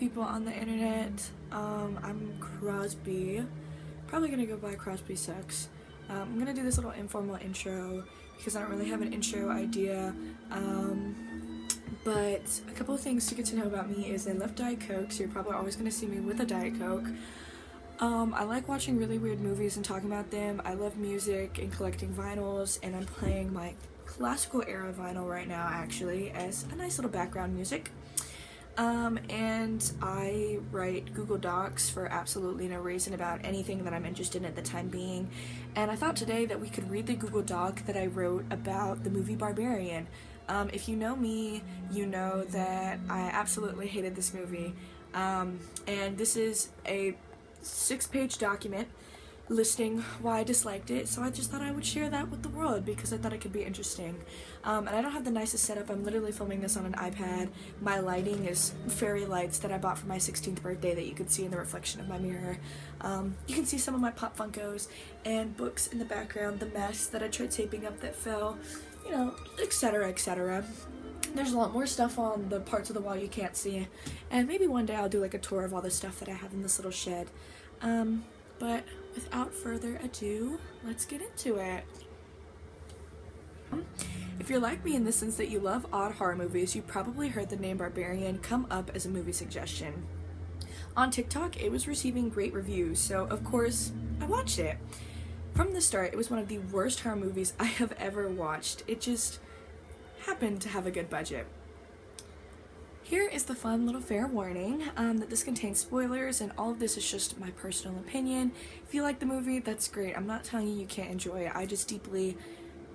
people on the internet. I'm Crosby. Probably gonna go by Crosby Sucks. I'm gonna do this little informal intro because I don't really have an intro idea. But a couple of things to get to know about me is I love Diet Coke, so you're probably always gonna see me with a Diet Coke. I like watching really weird movies and talking about them. I love music and collecting vinyls, and I'm playing my classical era vinyl right now actually as a nice little background music. And I write Google Docs for absolutely no reason about anything that I'm interested in at the time being. And I thought today that we could read the Google Doc that I wrote about the movie Barbarian. If you know me, you know that I absolutely hated this movie. And this is a 6-page document listing why I disliked it, so I just thought I would share that with the world because I thought it could be interesting. And I don't have the nicest setup. I'm literally filming this on an iPad. My lighting is fairy lights that I bought for my 16th birthday that you could see in the reflection of my mirror. You can see some of my Pop Funkos and books in the background, the mess that I tried taping up that fell, you know, etc, etc. There's a lot more stuff on the parts of the wall you can't see, and maybe one day I'll do like a tour of all the stuff that I have in this little shed. But without further ado, let's get into it. If you're like me in the sense that you love odd horror movies, you probably heard the name Barbarian come up as a movie suggestion. On TikTok, it was receiving great reviews, so of course, I watched it. From the start, it was one of the worst horror movies I have ever watched. It just happened to have a good budget. Here is the fun little fair warning that this contains spoilers, and all of this is just my personal opinion. If you like the movie, that's great. I'm not telling you you can't enjoy it. I just deeply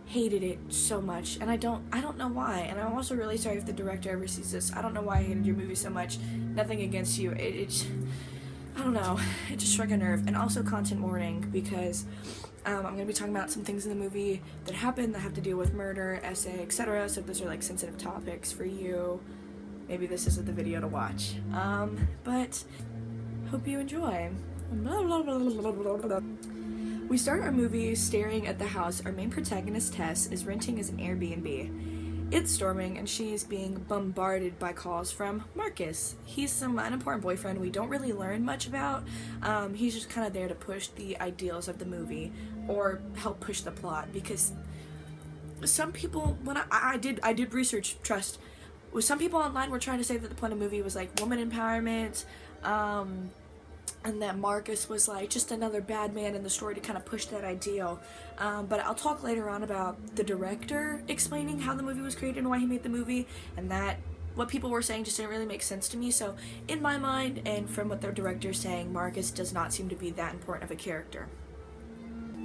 hated it so much, and I don't know why. And I'm also really sorry if the director ever sees this. I don't know why I hated your movie so much. Nothing against you. I don't know. It just struck a nerve. And also content warning because I'm going to be talking about some things in the movie that happen that have to deal with murder, essay, etc. So if those are like sensitive topics for you, maybe this isn't the video to watch. But hope you enjoy. We start our movie staring at the house our main protagonist, Tess, is renting as an Airbnb. It's storming and she is being bombarded by calls from Marcus. He's some unimportant boyfriend we don't really learn much about. He's just kind of there to push the ideals of the movie or help push the plot, because some people, when I did research, trust, some people online were trying to say that the point of the movie was like woman empowerment, and that Marcus was like just another bad man in the story to kind of push that ideal. But I'll talk later on about the director explaining how the movie was created and why he made the movie, and that what people were saying just didn't really make sense to me. So in my mind, and from what the director's saying, Marcus does not seem to be that important of a character.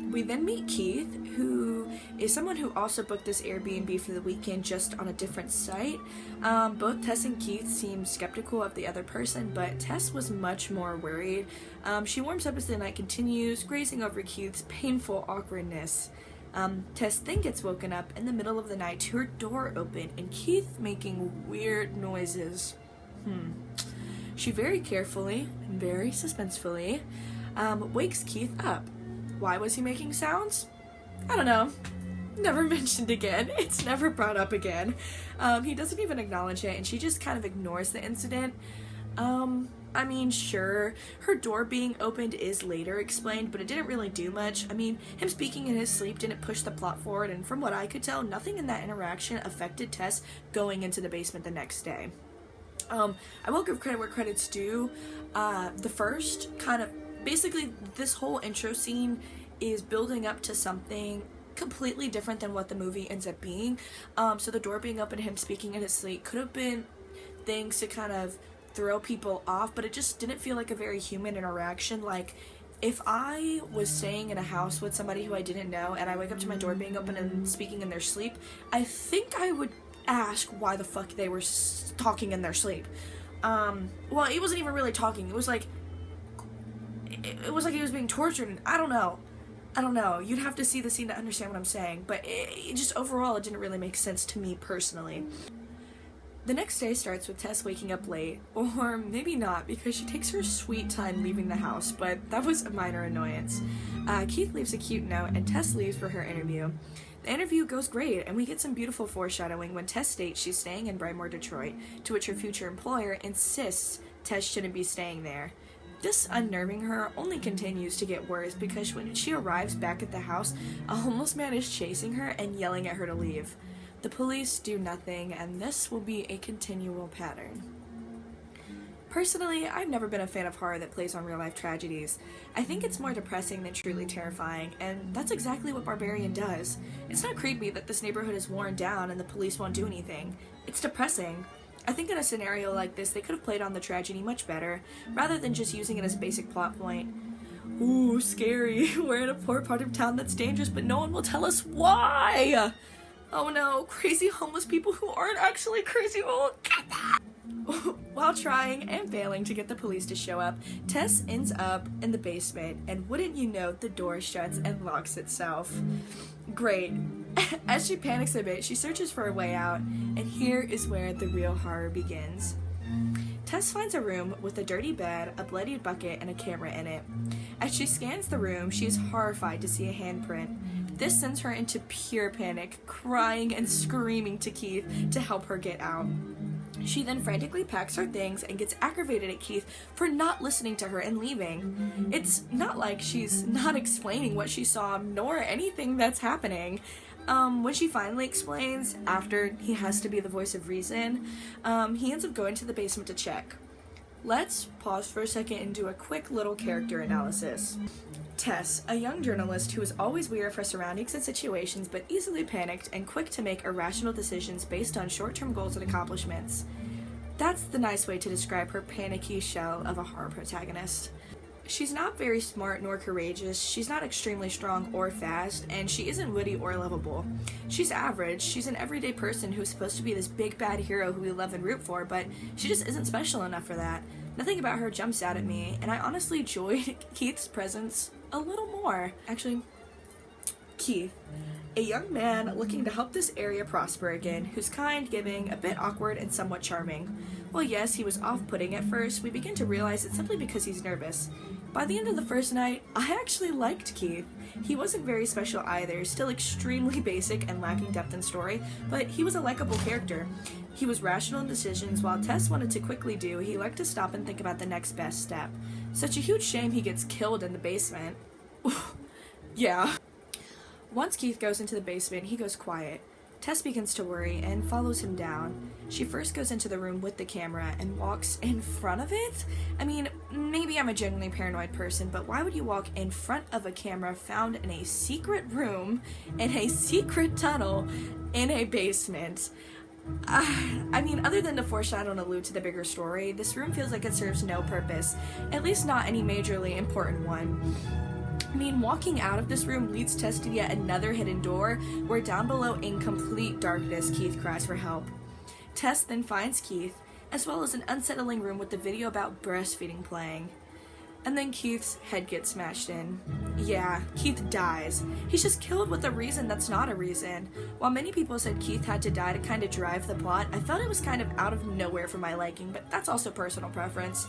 We then meet Keith, who is someone who also booked this Airbnb for the weekend just on a different site. Both Tess and Keith seem skeptical of the other person, but Tess was much more worried. She warms up as the night continues, grazing over Keith's painful awkwardness. Tess then gets woken up in the middle of the night to her door open and Keith making weird noises. She very carefully and very suspensefully wakes Keith up. Why was he making sounds? I don't know. Never mentioned again. It's never brought up again. He doesn't even acknowledge it, and she just kind of ignores the incident. I mean, sure, her door being opened is later explained, but it didn't really do much. I mean, him speaking in his sleep didn't push the plot forward, and from what I could tell, nothing in that interaction affected Tess going into the basement the next day. I will give credit where credit's due. The first kind of basically, this whole intro scene is building up to something completely different than what the movie ends up being. So the door being open and him speaking in his sleep could have been things to kind of throw people off, but it just didn't feel like a very human interaction. Like, if I was staying in a house with somebody who I didn't know and I wake up to my door being open and speaking in their sleep, I think I would ask why the fuck they were talking in their sleep. Well, he wasn't even really talking. It was like he was being tortured, and I don't know. You'd have to see the scene to understand what I'm saying, but it just overall, it didn't really make sense to me personally. The next day starts with Tess waking up late, or maybe not, because she takes her sweet time leaving the house, but that was a minor annoyance. Keith leaves a cute note, and Tess leaves for her interview. The interview goes great, and we get some beautiful foreshadowing when Tess states she's staying in Brightmoor, Detroit, to which her future employer insists Tess shouldn't be staying there. This unnerving her only continues to get worse because when she arrives back at the house, a homeless man is chasing her and yelling at her to leave. The police do nothing, and this will be a continual pattern. Personally, I've never been a fan of horror that plays on real-life tragedies. I think it's more depressing than truly terrifying, and that's exactly what Barbarian does. It's not creepy that this neighborhood is worn down and the police won't do anything. It's depressing. I think in a scenario like this, they could have played on the tragedy much better, rather than just using it as a basic plot point. Ooh, scary. We're in a poor part of town that's dangerous, but no one will tell us why! Oh no, crazy homeless people who aren't actually crazy will get that! While trying and failing to get the police to show up, Tess ends up in the basement, and wouldn't you know, the door shuts and locks itself. Great. As she panics a bit, she searches for a way out, and here is where the real horror begins. Tess finds a room with a dirty bed, a bloodied bucket, and a camera in it. As she scans the room, she is horrified to see a handprint. This sends her into pure panic, crying and screaming to Keith to help her get out. She then frantically packs her things and gets aggravated at Keith for not listening to her and leaving. It's not like she's not explaining what she saw, nor anything that's happening. When she finally explains, after he has to be the voice of reason, he ends up going to the basement to check. Let's pause for a second and do a quick little character analysis. Tess, a young journalist who is always aware of her surroundings and situations, but easily panicked and quick to make irrational decisions based on short-term goals and accomplishments. That's the nice way to describe her panicky shell of a horror protagonist. She's not very smart nor courageous, she's not extremely strong or fast, and she isn't witty or lovable. She's average, she's an everyday person who's supposed to be this big bad hero who we love and root for, but she just isn't special enough for that. Nothing about her jumps out at me, and I honestly enjoyed Keith's presence a little more. Actually, Keith, a young man looking to help this area prosper again, who's kind, giving, a bit awkward, and somewhat charming. Well, yes, he was off-putting at first. We begin to realize it's simply because he's nervous. By the end of the first night, I actually liked Keith. He wasn't very special either, still extremely basic and lacking depth in story, but he was a likable character. He was rational in decisions. While Tess wanted to quickly do, he liked to stop and think about the next best step. Such a huge shame he gets killed in the basement. Yeah. Once Keith goes into the basement, he goes quiet. Tess begins to worry and follows him down. She first goes into the room with the camera and walks in front of it? I mean, maybe I'm a genuinely paranoid person, but why would you walk in front of a camera found in a secret room, in a secret tunnel, in a basement? I mean, other than to foreshadow and allude to the bigger story, this room feels like it serves no purpose, at least not any majorly important one. I mean, walking out of this room leads Tess to yet another hidden door, where down below in complete darkness, Keith cries for help. Tess then finds Keith, as well as an unsettling room with the video about breastfeeding playing. And then Keith's head gets smashed in. Yeah, Keith dies. He's just killed with a reason that's not a reason. While many people said Keith had to die to kind of drive the plot, I felt it was kind of out of nowhere for my liking, but that's also personal preference.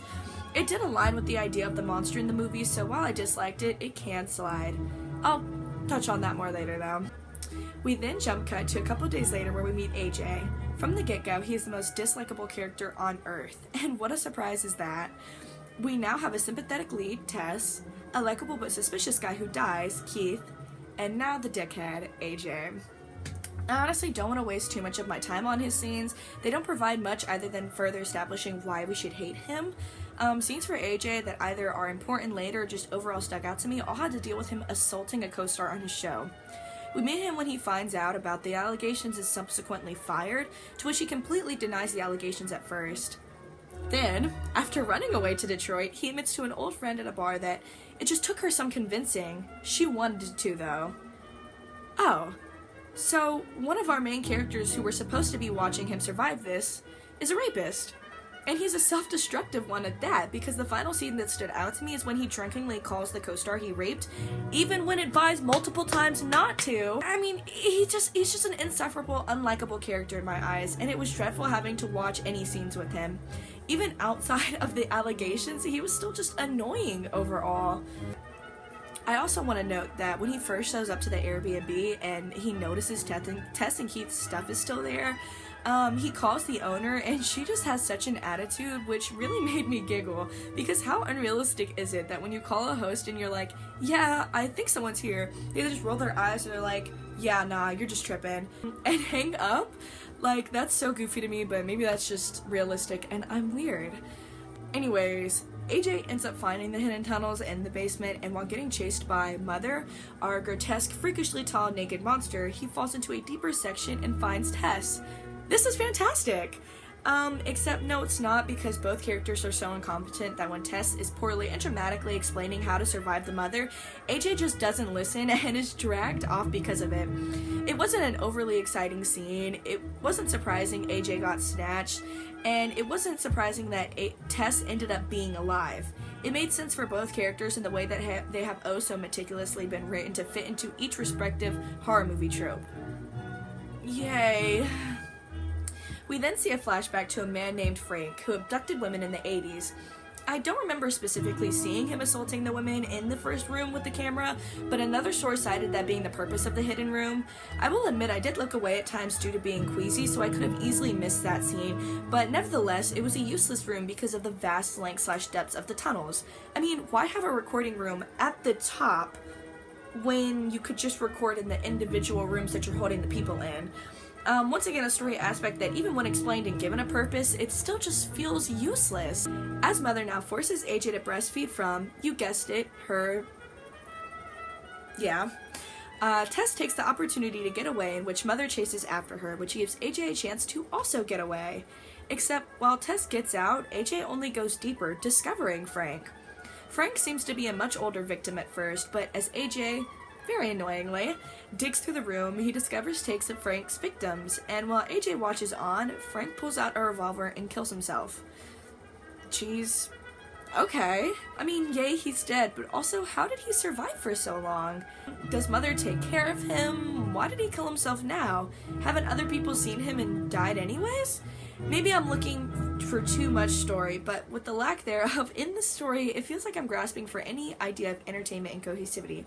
It did align with the idea of the monster in the movie, so while I disliked it, it can slide. I'll touch on that more later though. We then jump cut to a couple days later where we meet AJ. From the get-go, he is the most dislikable character on Earth, and what a surprise is that. We now have a sympathetic lead, Tess, a likable but suspicious guy who dies, Keith, and now the dickhead, AJ. I honestly don't want to waste too much of my time on his scenes. They don't provide much other than further establishing why we should hate him. Scenes for AJ that either are important later or just overall stuck out to me all had to deal with him assaulting a co-star on his show. We meet him when he finds out about the allegations and subsequently fired, to which he completely denies the allegations at first. Then, after running away to Detroit, he admits to an old friend at a bar that it just took her some convincing. She wanted to, though. Oh, so one of our main characters who were supposed to be watching him survive this is a rapist. And he's a self-destructive one at that, because the final scene that stood out to me is when he drunkenly calls the co-star he raped, even when advised multiple times not to. I mean, he's just an insufferable, unlikable character in my eyes, and it was dreadful having to watch any scenes with him. Even outside of the allegations, he was still just annoying overall. I also want to note that when he first shows up to the Airbnb and he notices Tess and Keith's stuff is still there, He calls the owner, and she just has such an attitude, which really made me giggle, because how unrealistic is it that when you call a host and you're like, yeah, I think someone's here, they just roll their eyes and they're like, yeah, nah, you're just tripping, and hang up? Like, that's so goofy to me, but maybe that's just realistic, and I'm weird. Anyways, AJ ends up finding the hidden tunnels in the basement, and while getting chased by Mother, our grotesque, freakishly tall, naked monster, he falls into a deeper section and finds Tess. This is fantastic! Except no, it's not, because both characters are so incompetent that when Tess is poorly and dramatically explaining how to survive the Mother, AJ just doesn't listen and is dragged off because of it. It wasn't an overly exciting scene, it wasn't surprising AJ got snatched, and it wasn't surprising that Tess ended up being alive. It made sense for both characters in the way that they have oh so meticulously been written to fit into each respective horror movie trope. Yay. We then see a flashback to a man named Frank who abducted women in the 80s. I don't remember specifically seeing him assaulting the women in the first room with the camera, but another source cited that being the purpose of the hidden room. I will admit I did look away at times due to being queasy, so I could have easily missed that scene, but nevertheless, it was a useless room because of the vast length/depths of the tunnels. I mean, why have a recording room at the top when you could just record in the individual rooms that you're holding the people in? Once again, a story aspect that even when explained and given a purpose, it still just feels useless. As Mother now forces AJ to breastfeed from, you guessed it, her... yeah. Tess takes the opportunity to get away, in which Mother chases after her, which gives AJ a chance to also get away. Except, while Tess gets out, AJ only goes deeper, discovering Frank. Frank seems to be a much older victim at first, but as AJ... very annoyingly, digs through the room, he discovers takes of Frank's victims, and while AJ watches on, Frank pulls out a revolver and kills himself. Jeez. Okay. I mean, yay, he's dead, but also, how did he survive for so long? Does Mother take care of him? Why did he kill himself now? Haven't other people seen him and died anyways? Maybe I'm looking for too much story, but with the lack thereof in the story, it feels like I'm grasping for any idea of entertainment and cohesivity.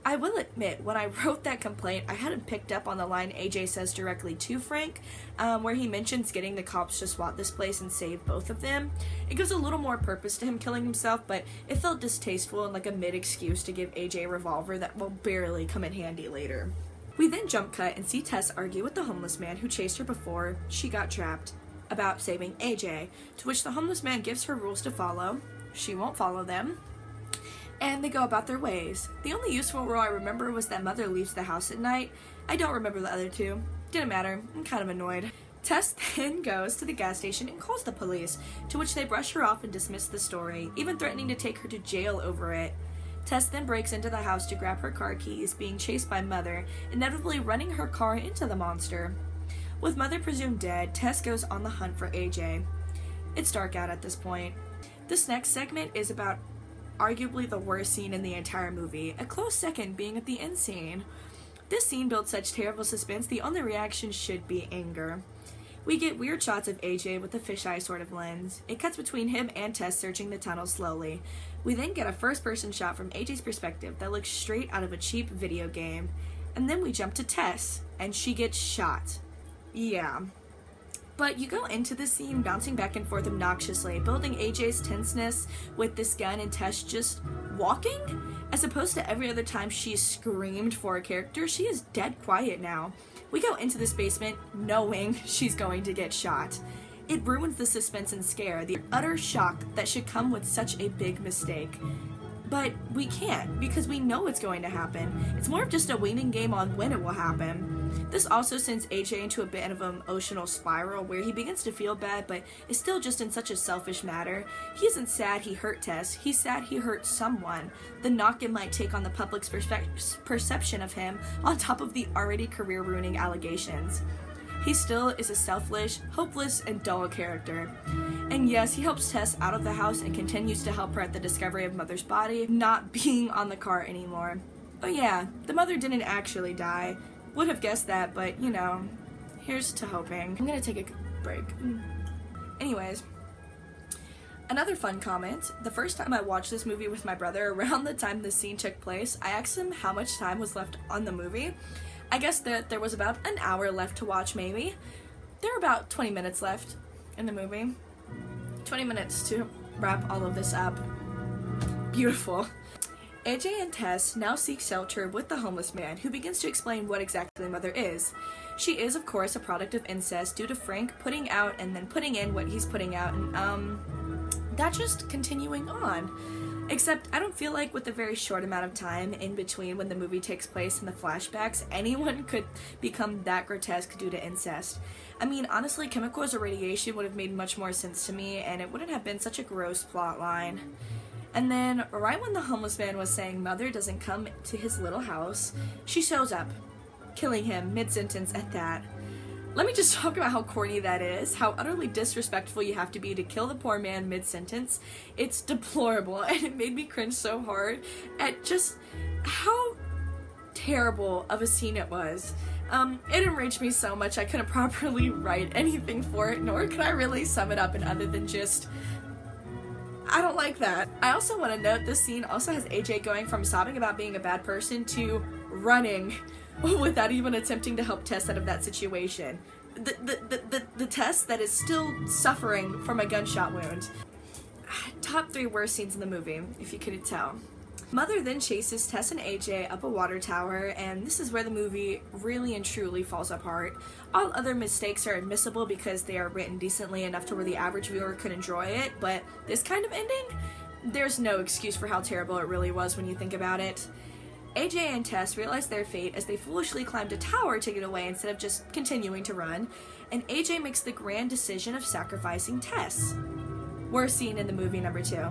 I will admit, when I wrote that complaint, I hadn't picked up on the line AJ says directly to Frank, where he mentions getting the cops to SWAT this place and save both of them. It gives a little more purpose to him killing himself, but it felt distasteful and like a mid-excuse to give AJ a revolver that will barely come in handy later. We then jump cut and see Tess argue with the homeless man who chased her before she got trapped about saving AJ, to which the homeless man gives her rules to follow. She won't follow them. And they go about their ways. The only useful rule I remember was that Mother leaves the house at night. I don't remember the other two. Didn't matter. I'm kind of annoyed. Tess then goes to the gas station and calls the police, to which they brush her off and dismiss the story, even threatening to take her to jail over it. Tess then breaks into the house to grab her car keys, being chased by Mother, inevitably running her car into the monster. With Mother presumed dead, Tess goes on the hunt for AJ. It's dark out at this point. This next segment is about arguably the worst scene in the entire movie, a close second being at the end scene. This scene builds such terrible suspense, the only reaction should be anger. We get weird shots of AJ with a fisheye sort of lens. It cuts between him and Tess searching the tunnel slowly. We then get a first-person shot from AJ's perspective that looks straight out of a cheap video game. And then we jump to Tess, and she gets shot. Yeah. But you go into the scene bouncing back and forth obnoxiously, building AJ's tenseness with this gun and Tess just walking? As opposed to every other time she screamed for a character, she is dead quiet now. We go into this basement knowing she's going to get shot. It ruins the suspense and scare, the utter shock that should come with such a big mistake. But we can't, because we know it's going to happen. It's more of just a waiting game on when it will happen. This also sends AJ into a bit of an emotional spiral where he begins to feel bad, but is still just in such a selfish matter. He isn't sad he hurt Tess, he's sad he hurt someone. The knock it might take on the public's perception of him, on top of the already career-ruining allegations. He still is a selfish, hopeless, and dull character. And yes, he helps Tess out of the house and continues to help her at the discovery of Mother's body, not being on the car anymore. Oh yeah, the Mother didn't actually die. Would have guessed that, but you know, here's to hoping. I'm gonna take a break. Anyways, another fun comment. The first time I watched this movie with my brother, around the time this scene took place, I asked him how much time was left on the movie. I guess that there was about an hour left to watch, maybe. there are about 20 minutes left in the movie. 20 minutes to wrap all of this up. Beautiful. AJ and Tess now seek shelter with the homeless man, who begins to explain what exactly the mother is. She is, of course, a product of incest due to Frank putting out and then putting in what he's putting out, and that's just continuing on. Except, I don't feel like with the very short amount of time in between when the movie takes place and the flashbacks, anyone could become that grotesque due to incest. I mean, honestly, chemicals or radiation would have made much more sense to me, and it wouldn't have been such a gross plot line. And then, right when the homeless man was saying Mother doesn't come to his little house, she shows up, killing him mid-sentence at that. Let me just talk about how corny that is, how utterly disrespectful you have to be to kill the poor man mid-sentence. It's deplorable, and it made me cringe so hard at just how terrible of a scene it was. It enraged me so much I couldn't properly write anything for it, nor could I really sum it up in other than just, I don't like that. I also want to note this scene also has AJ going from sobbing about being a bad person to running without even attempting to help Tess out of that situation. The Tess that is still suffering from a gunshot wound. Top 3 worst scenes in the movie, if you couldn't tell. Mother then chases Tess and AJ up a water tower, and this is where the movie really and truly falls apart. All other mistakes are admissible because they are written decently enough to where the average viewer could enjoy it, but this kind of ending, there's no excuse for how terrible it really was when you think about it. AJ and Tess realize their fate as they foolishly climbed a tower to get away instead of just continuing to run, and AJ makes the grand decision of sacrificing Tess. Worst scene in the movie number 2.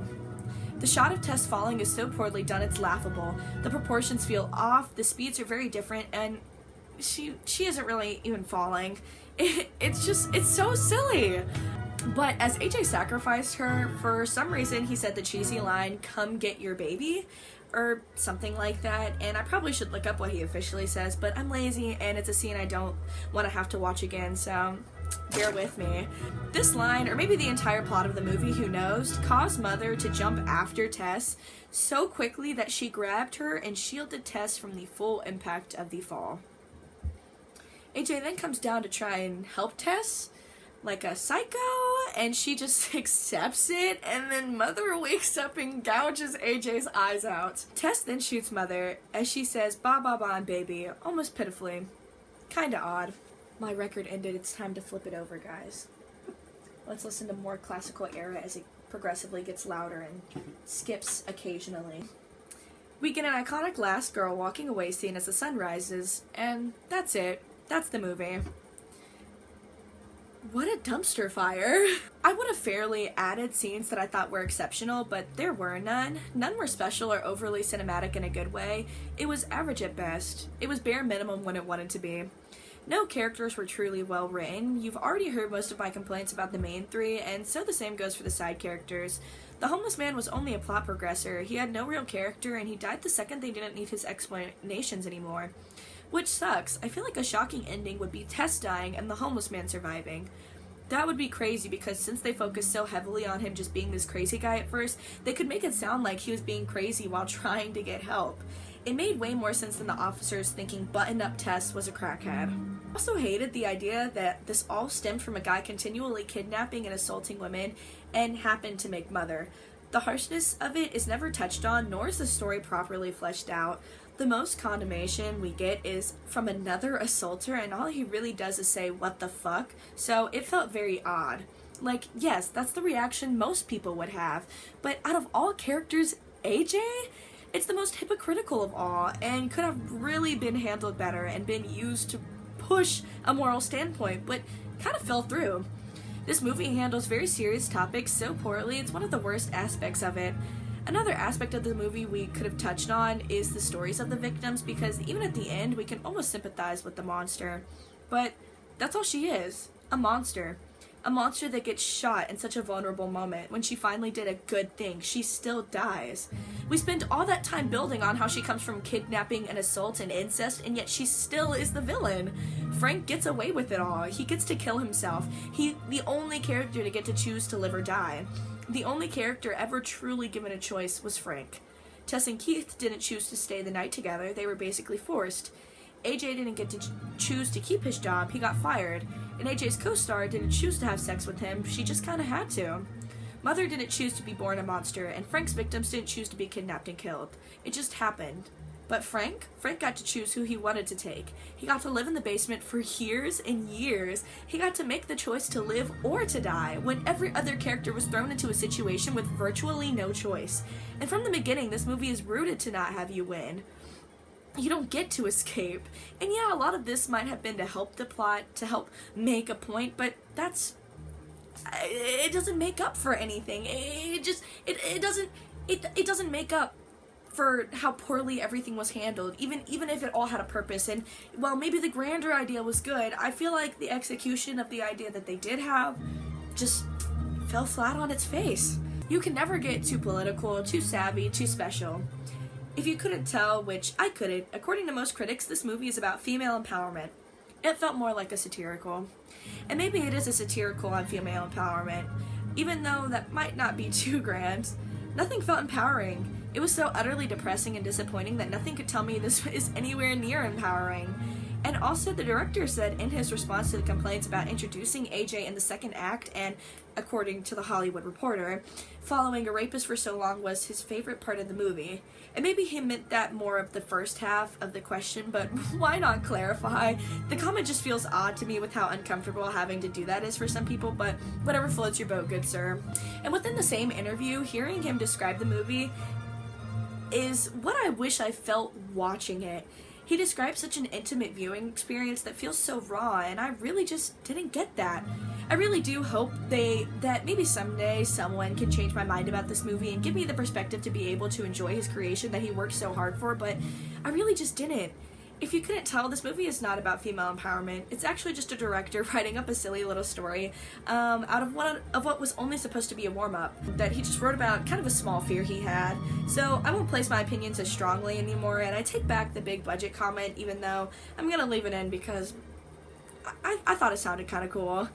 The shot of Tess falling is so poorly done it's laughable. The proportions feel off, the speeds are very different, and she isn't really even falling. It's so silly. But as AJ sacrificed her, for some reason he said the cheesy line, "Come get your baby," or something like that, and I probably should look up what he officially says, but I'm lazy and it's a scene I don't want to have to watch again, so bear with me. This line, or maybe the entire plot of the movie, who knows, caused Mother to jump after Tess so quickly that she grabbed her and shielded Tess from the full impact of the fall. AJ then comes down to try and help Tess like a psycho, and she just accepts it, and then Mother wakes up and gouges AJ's eyes out. Tess then shoots Mother as she says "ba ba ba" and "baby," almost pitifully. Kinda odd. My record ended, it's time to flip it over, guys. Let's listen to more classical era as it progressively gets louder and skips occasionally. We get an iconic last girl walking away scene as the sun rises, and that's it. That's the movie. What a dumpster fire. I would have fairly added scenes that I thought were exceptional, but there were none. None were special or overly cinematic in a good way. It was average at best. It was bare minimum when it wanted to be. No characters were truly well written. You've already heard most of my complaints about the main 3, and so the same goes for the side characters. The homeless man was only a plot progressor. He had no real character, and he died the second they didn't need his explanations anymore. Which sucks. I feel like a shocking ending would be Tess dying and the homeless man surviving. That would be crazy because since they focused so heavily on him just being this crazy guy at first, they could make it sound like he was being crazy while trying to get help. It made way more sense than the officers thinking button-up Tess was a crackhead. I also hated the idea that this all stemmed from a guy continually kidnapping and assaulting women and happened to make Mother. The harshness of it is never touched on, nor is the story properly fleshed out. The most condemnation we get is from another assaulter, and all he really does is say, "What the fuck?" So it felt very odd. Like, yes, that's the reaction most people would have, but out of all characters, AJ? It's the most hypocritical of all, and could have really been handled better and been used to push a moral standpoint, but kind of fell through. This movie handles very serious topics so poorly, it's one of the worst aspects of it. Another aspect of the movie we could have touched on is the stories of the victims, because even at the end we can almost sympathize with the monster. But that's all she is, a monster. A monster that gets shot in such a vulnerable moment. When she finally did a good thing, she still dies. We spend all that time building on how she comes from kidnapping and assault and incest, and yet she still is the villain. Frank gets away with it all. He gets to kill himself. The only character to get to choose to live or die. The only character ever truly given a choice was Frank. Tess and Keith didn't choose to stay the night together. They were basically forced. AJ didn't get to choose to keep his job, he got fired. And AJ's co-star didn't choose to have sex with him, she just kinda had to. Mother didn't choose to be born a monster, and Frank's victims didn't choose to be kidnapped and killed. It just happened. But Frank got to choose who he wanted to take. He got to live in the basement for years and years. He got to make the choice to live or to die, when every other character was thrown into a situation with virtually no choice. And from the beginning, this movie is rooted to not have you win. You don't get to escape. And yeah, a lot of this might have been to help the plot, to help make a point, but it doesn't make up for anything. It doesn't make up for how poorly everything was handled, even if it all had a purpose. And while maybe the grander idea was good, I feel like the execution of the idea that they did have just fell flat on its face. You can never get too political, too savvy, too special. If you couldn't tell, which I couldn't, according to most critics, this movie is about female empowerment. It felt more like a satirical. And maybe it is a satirical on female empowerment, even though that might not be too grand. Nothing felt empowering. It was so utterly depressing and disappointing that nothing could tell me this is anywhere near empowering. And also, the director said in his response to the complaints about introducing AJ in the second act, and according to the Hollywood Reporter, following a rapist for so long was his favorite part of the movie. And maybe he meant that more of the first half of the question, but why not clarify? The comment just feels odd to me with how uncomfortable having to do that is for some people, but whatever floats your boat, good sir. And within the same interview, hearing him describe the movie is what I wish I felt watching it. He describes such an intimate viewing experience that feels so raw, and I really just didn't get that. I really do hope that maybe someday someone can change my mind about this movie and give me the perspective to be able to enjoy his creation that he worked so hard for, but I really just didn't. If you couldn't tell, this movie is not about female empowerment. It's actually just a director writing up a silly little story out of what was only supposed to be a warm-up that he just wrote about kind of a small fear he had. So I won't place my opinions as strongly anymore, and I take back the big budget comment, even though I'm gonna leave it in because I thought it sounded kind of cool.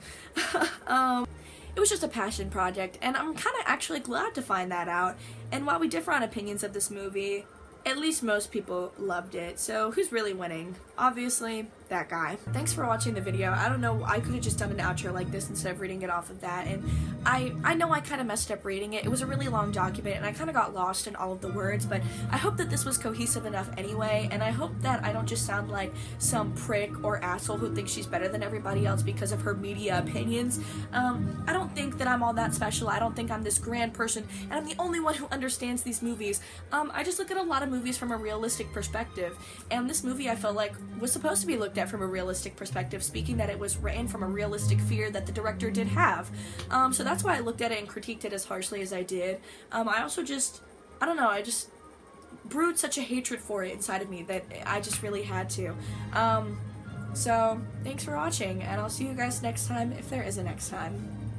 It was just a passion project, and I'm kind of actually glad to find that out. And while we differ on opinions of this movie, at least most people loved it. So who's really winning? Obviously, that guy. Thanks for watching the video. I don't know, I could have just done an outro like this instead of reading it off of that, and I know I kind of messed up reading it. It was a really long document, and I kind of got lost in all of the words, but I hope that this was cohesive enough anyway, and I hope that I don't just sound like some prick or asshole who thinks she's better than everybody else because of her media opinions. I don't think that I'm all that special. I don't think I'm this grand person, and I'm the only one who understands these movies. I just look at a lot of movies from a realistic perspective, and this movie I felt like was supposed to be looked at from a realistic perspective, speaking that it was written from a realistic fear that the director did have. So that's why I looked at it and critiqued it as harshly as I did. I also I just brewed such a hatred for it inside of me that I just really had to. So thanks for watching, and I'll see you guys next time if there is a next time.